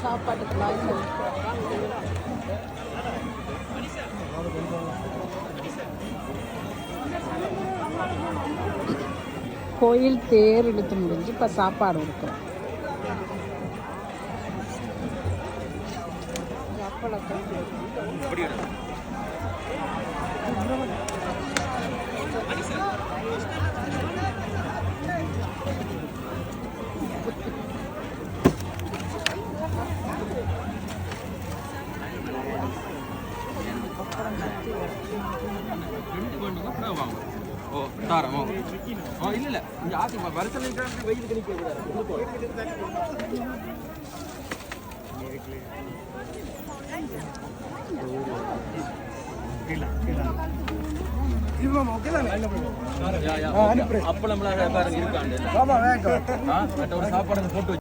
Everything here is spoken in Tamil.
சாப்பாட்டுக்கு கோயில் தேர் இழுத்து முடிஞ்சு இப்போ சாப்பாடு கொடுக்குறோம். ஓ தாரமோ ஆ இல்ல இல்ல இங்க ஆசி வருஷம் வெயிலுக்கு நிக்க கூடாது. அப்பளம்லாம் இருக்காண்டு சாப்பாடு போட்டு